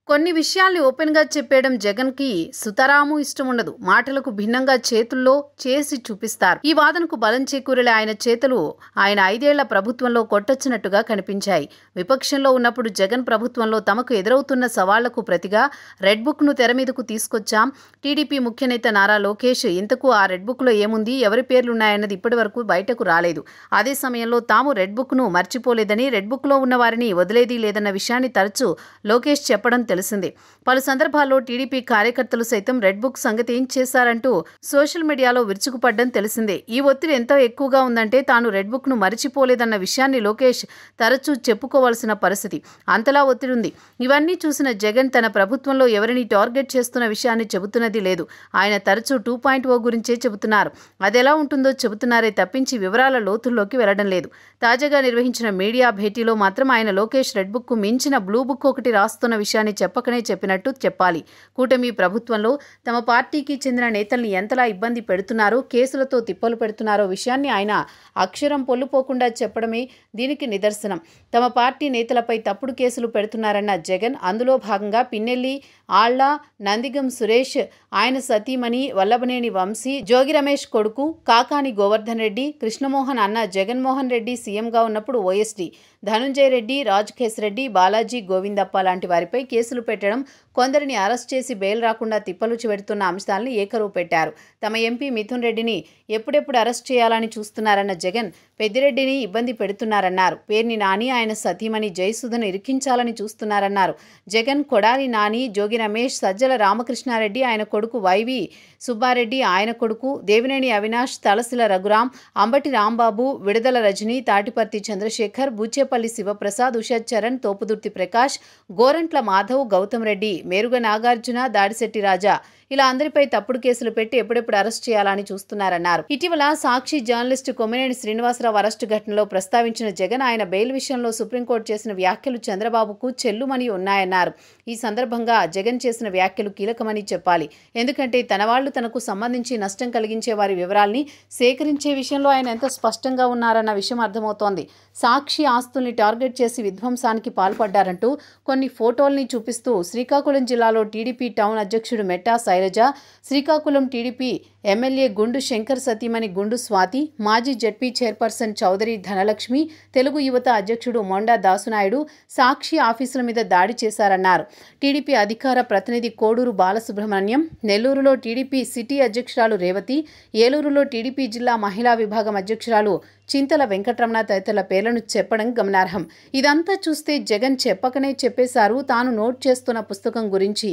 కొన్ని విషయాల్ని ఓపెన్‌గా చెప్పేయడం జగన్‌కి సుతరాము ఇష్టముండదు. మాటలకు భిన్నంగా చేతుల్లో చేసి చూపిస్తారు. ఈ వాదనకు బలం చేకూరేలా ఆయన చేతులు ఆయన 5 ఏళ్ల ప్రభుత్వంలో కొట్టొచ్చినట్టుగా కనిపించాయి. విపక్షంలో ఉన్నప్పుడు జగన్ ప్రభుత్వంలో తమకు ఎదురవుతున్న సవాళ్లకు ప్రతిగా రెడ్ బుక్‌ను తెర మీదకు తీసుకొచ్చాం. టీడీపీ ముఖ్య నేత నారా లోకేష్ ఇంతకు ఆ రెడ్ బుక్‌లో ఏముంది, ఎవరి పేర్లున్నాయన్నది ఇప్పటివరకు బయటకు రాలేదు. అదే సమయంలో తాము రెడ్ బుక్‌ను మర్చిపోలేదని, రెడ్ బుక్‌లో ఉన్న వారిని వదిలేదీ లేదన్న విషయాన్ని తరచూ లోకేష్ చెప్పడం తెలిసిందే. పలు సందర్భాల్లో టీడీపీ కార్యకర్తలు సైతం రెడ్ బుక్ సంగతి ఏం చేశారంటూ సోషల్ మీడియాలో విరుచుకుపడ్డం తెలిసిందే. ఈ ఒత్తిడి ఎంతో ఎక్కువగా ఉందంటే తాను రెడ్ బుక్ ను మరిచిపోలేదన్న విషయాన్ని లోకేష్ తరచూ చెప్పుకోవాల్సిన పరిస్థితి. అంతలా ఒత్తిడి ఉంది. ఇవన్నీ చూసిన జగన్ తన ప్రభుత్వంలో ఎవరిని టార్గెట్ చేస్తున్న విషయాన్ని చెబుతున్నది లేదు. ఆయన తరచూ 2.0 గురించే చెబుతున్నారు. అదెలా ఉంటుందో చెబుతున్నారే తప్పించి వివరాల లోతుల్లోకి వెళ్లడం లేదు. తాజాగా నిర్వహించిన మీడియా భేటీలో మాత్రం ఆయన లోకేష్ రెడ్ బుక్ కు మించిన బ్లూ బుక్ ఒకటి రాస్తున్న విషయాన్ని చెప్పకనే చెప్పినట్టు చెప్పాలి. కూటమి ప్రభుత్వంలో తమ పార్టీకి చెందిన నేతల్ని ఎంతలా ఇబ్బంది పెడుతున్నారో, కేసులతో తిప్పలు పెడుతున్నారో విషయాన్ని ఆయన అక్షరం పొల్లుపోకుండా చెప్పడమే దీనికి నిదర్శనం. తమ పార్టీ నేతలపై తప్పుడు కేసులు పెడుతున్నారన్న జగన్ అందులో భాగంగా పిన్నెల్లి, ఆళ్ల, నందిగం సురేష్, ఆయన సతీమణి వల్లభనేని వంశీ, జోగి రమేష్ కొడుకు కాకాని గోవర్ధన్ రెడ్డి, కృష్ణమోహన్ అన్న జగన్మోహన్ రెడ్డి సీఎంగా ఉన్నప్పుడు ఓఎస్డీ, ధనుంజయ రెడ్డి, రాజకేశ్ రెడ్డి, బాలాజీ గోవిందప్ప లాంటి వారిపై కేసులు పెట్టడం, కొందరిని అరెస్ట్ చేసి బెయిల్ రాకుండా తిప్పలు పెడుతున్న అంశాలను ఏకరువు పెట్టారు. తమ ఎంపీ మిథున్ రెడ్డిని ఎప్పుడెప్పుడు అరెస్ట్ చేయాలని చూస్తున్నారన్న జగన్ పెద్దిరెడ్డిని ఇబ్బంది పెడుతున్నారన్నారు. పేర్ని నాని, ఆయన సతీమణి జయసుధను ఇరికించాలని చూస్తున్నారన్నారు. జగన్ కొడాలి నాని, జోగి రమేష్, సజ్జల రామకృష్ణారెడ్డి, ఆయన కొడుకు వైవి సుబ్బారెడ్డి, ఆయన కొడుకు దేవినేని అవినాష్, తలసిల రఘురాం, అంబటి రాంబాబు, విడుదల రజని, తాటిపర్తి చంద్రశేఖర్, బూచేపల్లి శివప్రసాద్, ఉషత్ చరణ్, తోపుదుర్తి ప్రకాష్, గోరంట్ల మాధవ్, గౌతమ్ రెడ్డి, మేరుగ నాగార్జున, దాడిశెట్టి రాజా ఇలా అందరిపై తప్పుడు కేసులు పెట్టి ఎప్పుడెప్పుడు అరెస్ట్ చేయాలని చూస్తున్నారన్నారు. ఇటీవల సాక్షి జర్నలిస్టు కొమ్మినేని శ్రీనివాసరావు అరెస్టు ఘటనలో ప్రస్తావించిన జగన్ ఆయన బెయిల్ విషయంలో సుప్రీంకోర్టు చేసిన వ్యాఖ్యలు చంద్రబాబుకు చెల్లుమని ఉన్నాయన్నారు. ఈ సందర్భంగా జగన్ చేసిన వ్యాఖ్యలు కీలకమని చెప్పాలి. ఎందుకంటే తన వాళ్లు తనకు సంబంధించి నష్టం కలిగించే వారి వివరాల్ని సేకరించే విషయంలో ఆయన ఎంత స్పష్టంగా ఉన్నారన్న విషయం అర్థమవుతోంది. సాక్షి ఆస్తుల్ని టార్గెట్ చేసి విధ్వంసానికి పాల్పడ్డారంటూ కొన్ని ఫోటోల్ని చూపిస్తూ శ్రీకాకుళం జిల్లాలో టీడీపీ టౌన్ అధ్యక్షుడు మెట్టా శైలజ, శ్రీకాకుళం టీడీపీ ఎమ్మెల్యే గుండు శంకర్ సతీమణి గుండు స్వాతి, మాజీ జడ్పీ చైర్పర్సన్ చౌదరి ధనలక్ష్మి, తెలుగు యువత అధ్యక్షుడు మొండా దాసునాయుడు సాక్షి ఆఫీసుల మీద దాడి చేశారన్నారు. టీడీపీ అధికార ప్రతినిధి కోడూరు బాలసుబ్రహ్మణ్యం, నెల్లూరులో టీడీపీ సిటీ అధ్యక్షురాలు రేవతి, ఏలూరులో టీడీపీ జిల్లా మహిళా విభాగం అధ్యక్షురాలు చింతల వెంకటరమణ తదితరుల పేర్లను చెప్పడం గమనార్హం. ఇదంతా చూస్తే జగన్ చెప్పకనే చెప్పేశారు తాను నోట్ చేస్తున్న పుస్తకం గురించి.